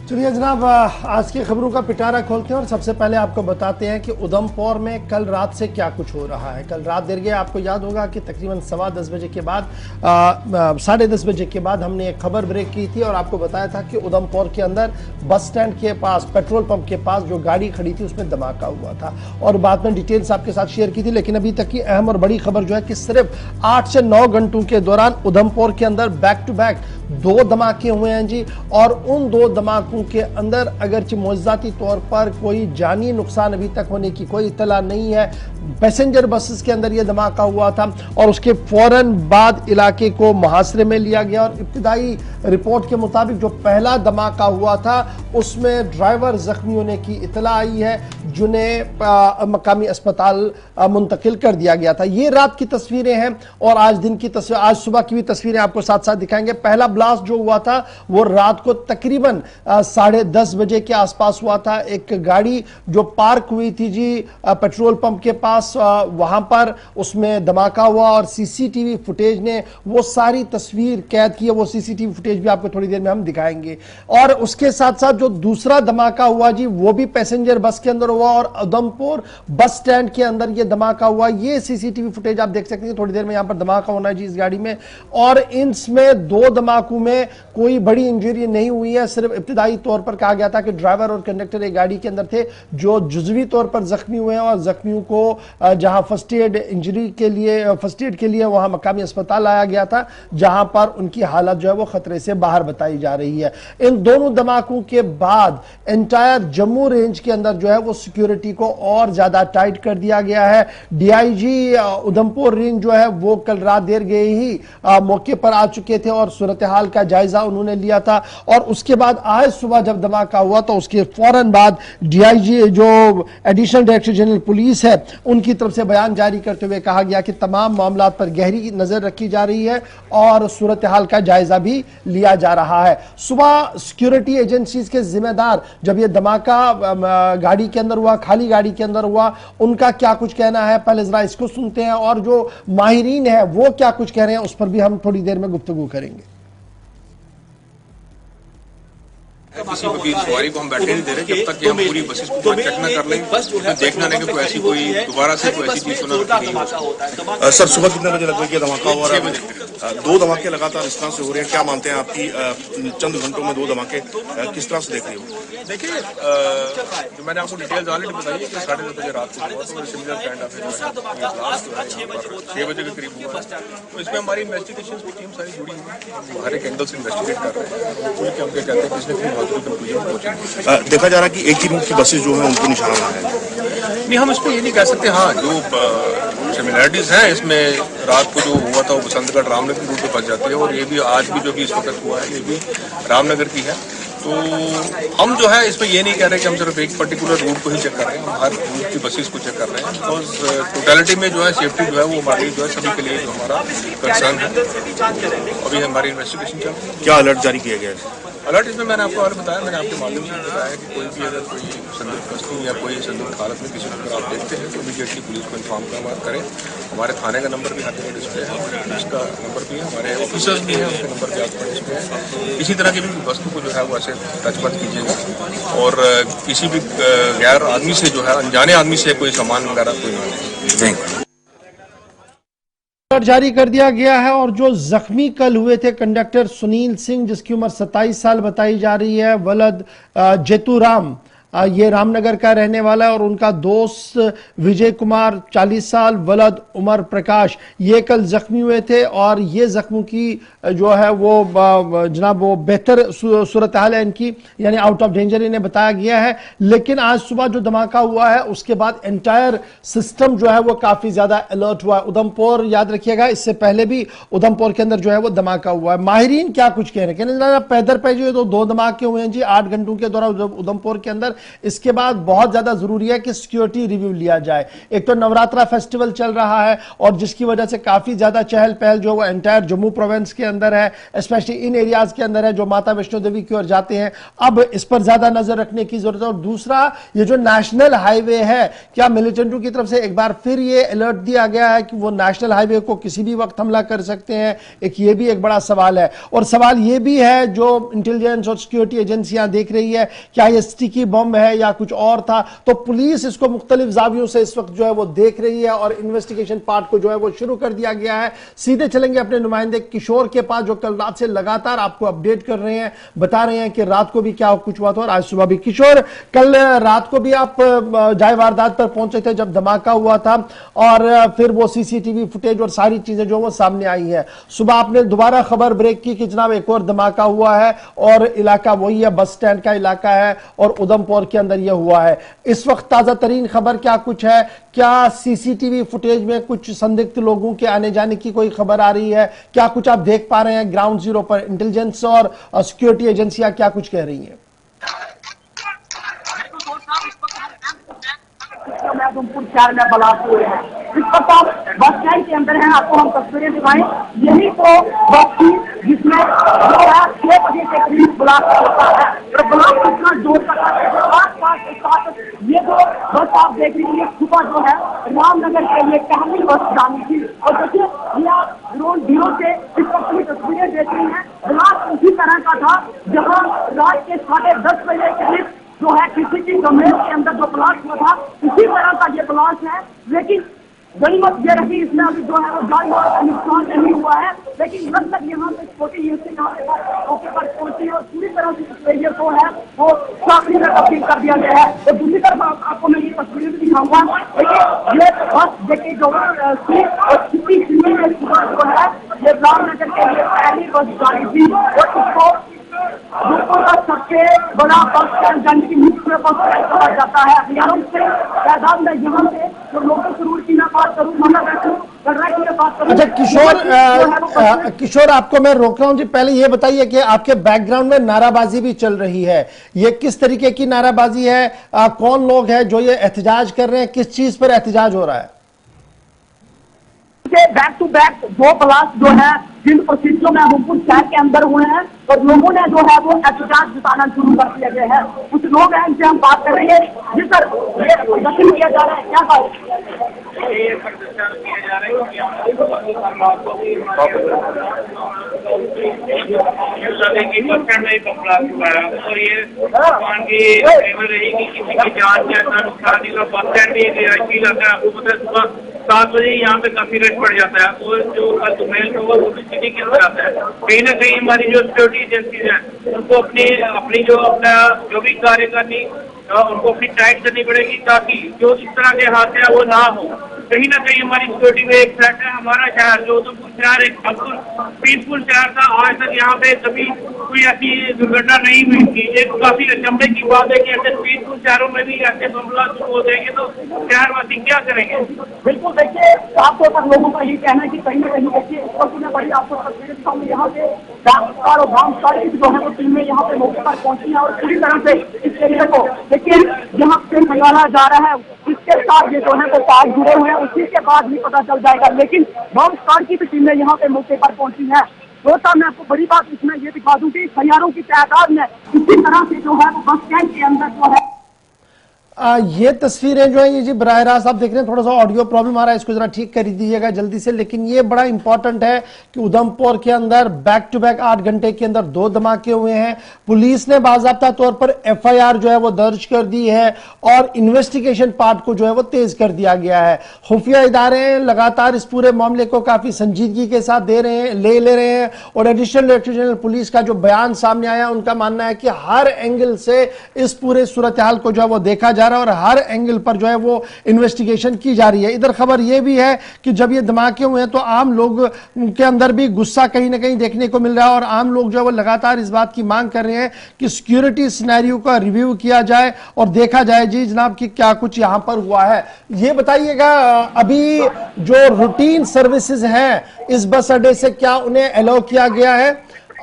चलिए जनाब, आज की खबरों का पिटारा खोलते हैं और सबसे पहले आपको बताते हैं कि उधमपुर में कल रात से क्या कुछ हो रहा है। कल रात देर गए, आपको याद होगा कि तकरीबन 10:15 बजे के बाद 10:30 बजे के बाद हमने एक खबर ब्रेक की थी और आपको बताया था कि उधमपुर के अंदर बस स्टैंड के पास, पेट्रोल पंप के पास जो गाड़ी खड़ी थी उसमें धमाका हुआ था और बाद में डिटेल्स आपके साथ शेयर की थी। लेकिन अभी तक की अहम और बड़ी खबर जो है कि सिर्फ 8 से 9 घंटों के दौरान उधमपुर के अंदर बैक टू बैक 2 धमाके हुए हैं जी। और उन 2 धमाकों के अंदर अगरचे मौजूदाती तौर पर कोई जानी नुकसान अभी तक होने की कोई इत्तला नहीं है। पैसेंजर बसेस के अंदर यह धमाका हुआ था और उसके फौरन बाद इलाके को मुहासरे में लिया गया और इब्तिदाई रिपोर्ट के मुताबिक जो पहला धमाका हुआ था उसमें ड्राइवर जख्मी होने की इत्तला आई है, जिन्हें मकामी अस्पताल मुंतकिल कर दिया गया था। ये रात की तस्वीरें हैं और आज दिन की तस्वीर, आज सुबह की भी तस्वीरें आपको साथ साथ दिखाएंगे। पहला ब्लास्ट जो हुआ था वो रात को तकरीबन 10:30 बजे के आसपास हुआ था। एक गाड़ी जो पार्क हुई थी जी पेट्रोल पंप के पास, वहां पर उसमें धमाका हुआ और सीसीटीवी फुटेज ने वो सारी तस्वीर कैद की है। वो सीसीटीवी फुटेज भी आपको थोड़ी देर में हम दिखाएंगे। और उसके साथ साथ जो दूसरा धमाका हुआ जी वो भी पैसेंजर बस के अंदर हुआ और उधमपुर बस स्टैंड के अंदर यह धमाका हुआ। ये सीसीटीवी फुटेज आप देख सकते हैं। थोड़ी देर में यहां पर धमाका होना है जी इस गाड़ी में। और इनमें 2 धमाकों में कोई बड़ी इंजरी नहीं हुई है। सिर्फ इब्तिदाई तौर पर कहा गया था कि ड्राइवर और कंडक्टर एक गाड़ी के अंदर थे जो जुजवी तौर पर जख्मी हुए हैं और जख्मियों को जहां फर्स्ट एड के लिए वहां मकामी अस्पताल लाया गया था, जहां पर उनकी हालत जो है वो खतरे से बाहर बताई जा रही है। इन दोनों धमाकों के बाद एंटायर जम्मू रेंज के अंदर जो है वो सिक्योरिटी को और ज्यादा टाइट कर दिया गया है। डीआईजी उधमपुर रेंज जो है वो कल रात देर गए ही मौके पर आ चुके थे और सूरत हाल का जायजा उन्होंने लिया था। और उसके बाद आज सुबह जब धमाका हुआ तो उसके फौरन बाद डीआईजी जो एडिशनल डायरेक्टर जनरल पुलिस है उनकी तरफ से बयान जारी करते हुए कहा गया कि तमाम मामला पर गहरी नजर रखी जा रही है और सूरत हाल का जायजा भी लिया जा रहा है। सुबह सिक्योरिटी एजेंसीज के जिम्मेदार जब यह धमाका गाड़ी के अंदर हुआ, खाली गाड़ी के अंदर हुआ, उनका क्या कुछ कहना है पहले जरा इसको सुनते हैं और जो माहिरीन है वो क्या कुछ कह रहे हैं उस पर भी हम थोड़ी देर में गुफ्तगू करेंगे। किसी भी सवारी को हम बैठे नहीं दे रहे जब तक कि हम पूरी बसेस को चेक न कर लें, तो देखना नहीं कि कोई ऐसी कोई दोबारा से कोई ऐसी चीज सुना। सर सुबह कितने बजे लग रही है धमाका हुआ? 6 बजे। 2 धमाके लगातार इस तरह से हो रहे हैं, क्या मानते हैं आपकी चंद घंटों में 2 धमाके किस तरह से देख रही हो? देखिए, जो मैंने आपको डिटेल्स ऑलरेडी बताई है कि 10:30 बजे रात को हुआ तो सिमिलर काइंड ऑफ 6 बजे के करीब हुआ। तो इसमें हमारी इन्वेस्टिगेशन की टीम सारी जुड़ी हुई है, हर एक एंगल से इन्वेस्टिगेट कर रहे हैं। पूरी हम क्या कहते हैं इसने देखा जा रहा है कि एक ही रूट की बसेस जो है उनको निशाना बनाया है। नहीं, हम इस पर ये नहीं कह सकते। हाँ, जो सिमिलैरिटीज हैं इसमें, रात को जो हुआ था वो बसंतगढ़ रामनगर रूट पे फंस जाती है और ये भी आज भी जो भी इस वक्त हुआ है ये भी रामनगर की है। तो हम जो है इसमें ये नहीं कह रहे कि हम सिर्फ एक पर्टिकुलर रूट को ही चेक कर रहे हैं, हम हर रूट की बसेस को चेक कर रहे हैं। बिकॉज टोटलिटी में जो है सेफ्टी जो है वो हमारी जो है सभी के लिए जो हमारा कंसर्न है। अभी हमारी इन्वेस्टिगेशन चल रही है। क्या अलर्ट जारी किया गया है? अलर्ट इसमें मैंने आपको और बताया, मैंने आपके माध्यम से बताया कि कोई भी अगर कोई संदिग्ध वस्तु या कोई संदिग्ध हालत में किसी को अगर आप देखते हैं तो इमीडिएटली पुलिस को इन्फॉर्म करें। हमारे थाने का नंबर भी हर जगह डिस्प्ले है, हमारे पुलिस का नंबर भी है, हमारे ऑफिसर्स भी हैं, उनके नंबर भी आपके डिस्प्ले है। किसी तरह की भी वस्तु को जो है वो ऐसे टच मत कीजिएगा और किसी भी गैर आदमी से जो है, अनजाने आदमी से कोई सामान वगैरह कोई ना जारी कर दिया गया है। और जो जख्मी कल हुए थे कंडक्टर सुनील सिंह जिसकी उम्र 27 साल बताई जा रही है, वलद जेतूराम, ये रामनगर का रहने वाला है और उनका दोस्त विजय कुमार 40 साल, वलद उमर प्रकाश, ये कल जख्मी हुए थे और ये जख्मों की जो है वो जनाब वो बेहतर सूरत हाल है इनकी, यानी आउट ऑफ डेंजर इन्हें बताया गया है। लेकिन आज सुबह जो धमाका हुआ है उसके बाद एंटायर सिस्टम जो है वो काफी ज्यादा अलर्ट हुआ है। उधमपुर याद रखिएगा, इससे पहले भी उधमपुर के अंदर जो है वो धमाका हुआ है। माहिरीन क्या कुछ कह रहे हैं, पैदर पे जो 2 धमाके हुए हैं जी 8 घंटों के दौरान उधमपुर के अंदर। इसके बाद बहुत ज्यादा जरूरी है कि सिक्योरिटी रिव्यू लिया जाए। एक तो नवरात्रा फेस्टिवल चल रहा है और जिसकी वजह से काफी ज्यादा चहल पहल जो वो एंटायर जम्मू प्रोविंस के अंदर है, स्पेशली इन एरियाज के अंदर है जो माता वैष्णो देवी की ओर जाते हैं। अब इस पर ज्यादा नजर रखने की जरूरत है। और दूसरा, ये जो नेशनल हाईवे है, क्या मिलिटेंटों की तरफ से एक बार फिर ये अलर्ट दिया गया है कि वो नेशनल हाईवे को किसी भी वक्त हमला कर सकते हैं? ये भी एक बड़ा सवाल है। और सवाल ये भी है जो इंटेलिजेंस और सिक्योरिटी एजेंसियां देख रही है, क्या ये स्टिकी बम है या कुछ और था? तो पुलिस इसको मुख्तलिफ जावियों से इस वक्त जो है वो देख रही है और इन्वेस्टिगेशन पार्ट को जो है वो शुरू कर दिया गया है। सीधे चलेंगे अपने नुमाइंदे किशोर के पास जो कल रात से लगातार आपको अपडेट कर रहे हैं, बता रहे हैं कि रात को भी क्या कुछ हुआ था और आज सुबह भी। किशोर, कल रात को भी आप जाए वारदात पर पहुंचे थे जब धमाका हुआ था और फिर वो सीसीटीवी फुटेज और सारी चीजें जो वो सामने आई है। सुबह आपने दोबारा खबर ब्रेक की कि जनाब एक और धमाका हुआ है और इलाका वही है, बस स्टैंड का इलाका है और उधमपुर के अंदर यह हुआ है। इस वक्त ताजा तरीन खबर क्या कुछ है? क्या सीसीटीवी फुटेज में कुछ संदिग्ध लोगों के आने जाने की कोई खबर आ रही है? क्या कुछ आप देख पा रहे हैं ग्राउंड जीरो पर? इंटेलिजेंस और सिक्योरिटी एजेंसियां क्या कुछ कह रही हैं? उधमपुर शहर में ब्लास्ट हुए हैं। इस वक्त आप बस स्टैंड के अंदर हैं, आपको हम तस्वीरें दिखाएं। यही तो बस थी जिसमें जो है 6 बजे के करीब ब्लास्ट होता है और ब्लास्ट इतना जोर का आस-पास के साथ ये जो बस आप देख रही है सुबह जो है रामनगर के लिए पहली बस जानी थी। और देखिए ये आप ग्राउंड जीरो से इस वक्त की तस्वीरें देख रही हैं। ब्लास्ट उसी तरह का था जहाँ रात के 10:30 बजे के करीब जो है किसी की कमरे के अंदर जो ब्लास्ट हुआ था उसी तरह का ये ब्लास्ट है। लेकिन गनीमत ये रही इसमें अभी जो है वो जान माल का नुकसान नहीं हुआ है। लेकिन जब तक यहाँ पे छोटी यूनिट यहाँ पे मौके पर पहुंची और पूरी तरह से ये जो है वो सामने में तब्दील कर दिया गया है। तो दूसरी तरफ आपको मैं ये तस्वीर भी दिखाऊंगा। देखिए ये बस देखिए जो और किसी में जो है ये रामनगर के लिए पहली बस जानी थी और इसको का सबसे बड़ा बस स्टैंड यानी कि मुख्य बस स्टैंड कहा जाता है। हजारों से तादाद में यहाँ से जो लोकल जरूर की ना बात करूँ मना कर रहा है बात करूँ। अच्छा किशोर आपको मैं रोक रहा हूँ जी, पहले ये बताइए कि आपके बैकग्राउंड में नाराबाजी भी चल रही है, ये किस तरीके की नाराबाजी है? कौन लोग हैं जो ये एहतजाज कर रहे हैं? किस चीज पर एहतजाज हो रहा है? बैक टू बैक 2 ब्लास्ट जो है जिन परिस्थितियों में उधमपुर शहर के अंदर हुए हैं और लोगों ने जो है वो एहतजाज जताना शुरू कर दिया गया है। कुछ लोग हैं इनसे हम बात कर रहे हैं। जी सर, ये प्रदर्शन किया जा रहा है, क्या बात? ये प्रदर्शन किया जा रहा है और ये भगवान की फेवर रहेगी किसी की जान या शादी का बस स्टैंड भी रिहायशी इलाका है। आपको पता है सुबह 7 बजे यहाँ पे काफी रश पड़ जाता है और जो कल दुमेल होगा वो भी सिटी के अंदर आता है। कहीं ना कहीं हमारी जो सिक्योरिटी एजेंसीज हैं उनको अपनी जो अपना जो भी कार्य करनी उनको अपनी टाइट करनी पड़ेगी ताकि जो इस तरह के हादसे हैं वो ना हो। कहीं ना कहीं हमारी सिक्योरिटी में एक थ्रेट है। हमारा शहर जो उधमपुर शहर एक बिल्कुल पीसफुल शहर था, आज तक यहाँ पे कभी कोई ऐसी दुर्घटना नहीं हुई थी। एक काफी अचंभे की बात है कि ऐसे पीसफुल शहरों में भी ऐसे मामला शुरू हो जाएंगे तो शहरवासी क्या करेंगे? बिल्कुल देखिए, साफ तौर पर लोगों का ये कहना है कि कहीं ना कहीं देखिए इस वक्त में बड़ी आपको तस्वीरें दिखाऊंगी। यहाँ पे और गाँव की जो है वो टीमें यहाँ पे मौके पर पहुंची है और पूरी तरह से इस एरिया को देखिए यहाँ पे मंगाना जा रहा है। इसके साथ ये जो है वो तार जुड़े हुए हैं, उसी के बाद ही पता चल जाएगा। लेकिन बम स्क्वाड की भी टीमें यहाँ पे मौके पर पहुंची है। तो मैं आपको बड़ी बात इसमें ये दिखा दूं कि हजारों की तादाद में इसी तरह से जो है वो बस स्टैंड के अंदर जो है ये तस्वीरें जो है ये जी बराह रास्त आप देख रहे हैं, थोड़ा सा ऑडियो प्रॉब्लम आ रहा है, इसको जरा ठीक कर दीजिएगा जल्दी से। लेकिन ये बड़ा इंपॉर्टेंट है कि उधमपुर के अंदर बैक टू बैक 8 घंटे के अंदर 2 धमाके हुए हैं। पुलिस ने बाज़ाब्ता तौर पर FIR जो है वो दर्ज कर दी है और इन्वेस्टिगेशन पार्ट को जो है वो तेज कर दिया गया है। खुफिया इदारे लगातार इस पूरे मामले को काफी संजीदगी के साथ ले रहे हैं और एडिशनल डायरेक्टर जनरल पुलिस का जो बयान सामने आया, उनका मानना है कि हर एंगल से इस पूरे सूरत हाल को जो है वो देखा जा रहा है और हर एंगल पर जो है वो इन्वेस्टिगेशन की जा रही है। इधर खबर यह भी है कि जब ये धमाके हुए हैं तो आम लोग के अंदर भी गुस्सा कहीं ना कहीं देखने को मिल रहा है और आम लोग जो है वो लगातार इस बात की मांग कर रहे हैं कि सिक्योरिटी सिनेरियो का रिव्यू किया जाए और देखा जाए जी जनाब कि क्या कुछ यहां पर हुआ है। ये बताइएगा, अभी जो रूटीन सर्विसेज हैं इस बस अड्डे से क्या उन्हें अलाउ किया गया है?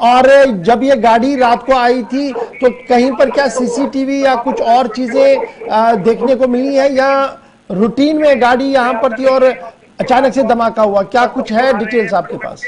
और जब ये गाड़ी रात को आई थी तो कहीं पर क्या सीसीटीवी या कुछ और चीजें देखने को मिली है, या रूटीन में गाड़ी यहाँ पर थी और अचानक से धमाका हुआ? क्या कुछ है डिटेल्स आपके पास?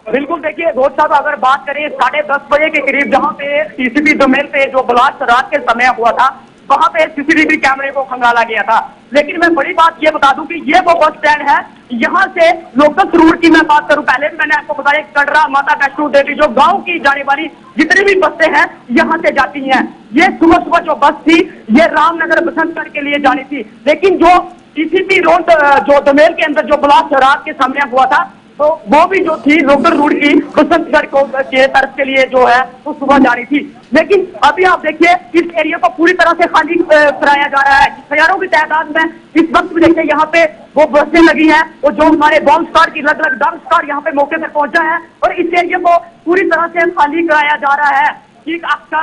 बिल्कुल, देखिए घोष साहब, अगर बात करें 10:30 बजे के करीब जहां पे टीसीपी दोमेल पे जो ब्लास्ट रात के समय हुआ था, वहां पे सीसीटीवी कैमरे को खंगाला गया था। लेकिन मैं बड़ी बात ये बता दूं कि ये वो बस स्टैंड है, यहाँ से लोकल रूट की मैं बात करूं, पहले भी मैंने आपको बताया कटरा माता वैष्णो देवी जो गांव की जाने वाली जितनी भी बसें हैं यहाँ से जाती हैं। ये सुबह सुबह जो बस थी ये रामनगर बसंतगढ़ के लिए जानी थी, लेकिन जो टीसीपी रोड जो दोमेल के अंदर जो ब्लास्ट रात के सामने हुआ था तो वो भी जो थी लोकल रूट की बसंतगढ़ को के तरफ के लिए जो है वो सुबह जानी थी। लेकिन अभी आप देखिए इस एरिया को पूरी तरह से खाली कराया जा रहा है। हजारों की तादाद में इस वक्त भी देखिए यहाँ पे वो बसें लगी हैं और जो हमारे बॉम्ब स्क्वाड की अलग अलग डॉग स्क्वाड यहाँ पे मौके पर पहुंचा है और इस एरिया को पूरी तरह से खाली कराया जा रहा है। ठीक आपका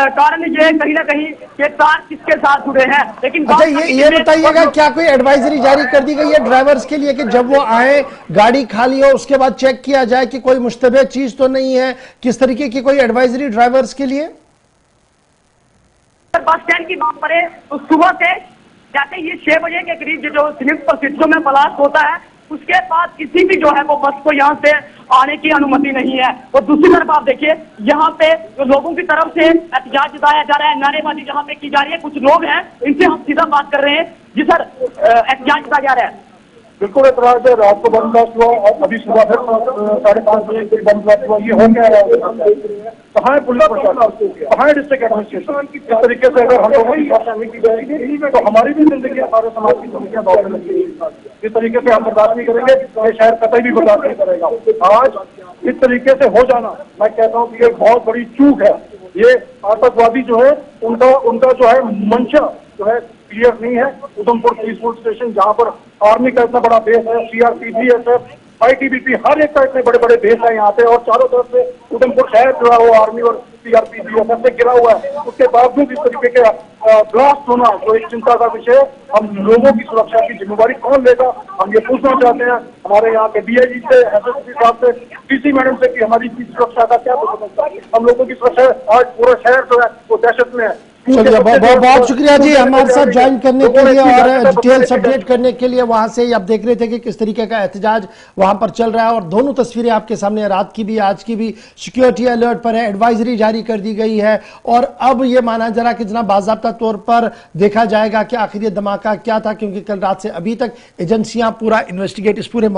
कारण ये कहीं ना कहीं ये तार किसके साथ जुड़े हैं। लेकिन अच्छा, ये बताइएगा क्या कोई एडवाइजरी जारी कर दी गई है ड्राइवर्स के लिए कि जब वो आए गाड़ी खाली हो उसके बाद चेक किया जाए कि कोई मुश्तबह चीज तो नहीं है? किस तरीके की कोई एडवाइजरी ड्राइवर्स के लिए? बस स्टैंड की बात करें तो सुबह से जैसे ये 6 बजे के करीब जो संयुक्त परिस्थितियों में ब्लास्ट होता है उसके बाद किसी भी जो है वो बस को यहाँ से आने की अनुमति नहीं है। और दूसरी तरफ आप देखिए यहाँ पे जो लोगों की तरफ से एहतजाज जताया जा रहा है, नारेबाजी जहाँ पे की जा रही है, कुछ लोग हैं इनसे हम सीधा बात कर रहे हैं। जी सर, एहतजाज जताया जा रहा है। बिल्कुल एतराज है। रात को बम ब्लास्ट हुआ और अभी सुबह फिर 5:30 बजे बम ब्लास्ट हुआ। ये हो क्या रहा है? कहाँ है पुलिस प्रशासन, कहाँ है डिस्ट्रिक्ट एडमिनिस्ट्रेशन? इस तरीके से अगर हम लोगों की परेशानी की जाएगी तो हमारी भी जिंदगी, हमारे समाज की जिंदगी दौड़ में लगेगी। इस तरीके से हम बर्दाश्त नहीं करेंगे, ये शहर कतई भी बर्दाश्त नहीं करेगा। आज इस तरीके से हो जाना, मैं कहता हूँ कि एक बहुत बड़ी चूक है। ये आतंकवादी जो है उनका जो है मंशा जो है क्लियर नहीं है। उधमपुर पीसफुल स्टेशन जहाँ पर आर्मी का इतना बड़ा बेस है, CRPF, ITBP, हर एक का इतने बड़े बड़े बेस है यहाँ पे और चारों तरफ से उधमपुर शहर जो है वो आर्मी और CRPF से गिरा हुआ है। उसके बावजूद इस तरीके के ब्लास्ट होना जो एक चिंता का विषय है। हम लोगों की सुरक्षा की जिम्मेवारी कौन लेगा, हम ये पूछना चाहते हैं हमारे यहाँ के DIG से, SSP साहब से, DC मैडम से कि हमारी सुरक्षा का क्या समझता है। हम लोगों की सुरक्षा आज पूरा शहर जो है वो दहशत में है। चलिए, बहुत शुक्रिया जी हमारे साथ ज्वाइन करने के लिए और डिटेल्स अपडेट करने के लिए। वहां से आप देख रहे थे कि किस तरीके का एहतजाज वहां पर चल रहा है और दोनों तस्वीरें आपके सामने, रात की भी आज की भी। सिक्योरिटी अलर्ट पर है, एडवाइजरी जारी कर दी गई है और अब ये माना जा रहा कि जनाब बाज़ाब्ता तौर पर देखा जाएगा कि आखिर ये धमाका क्या था, क्योंकि कल रात से अभी तक एजेंसियां पूरा इन्वेस्टिगेट इस पूरे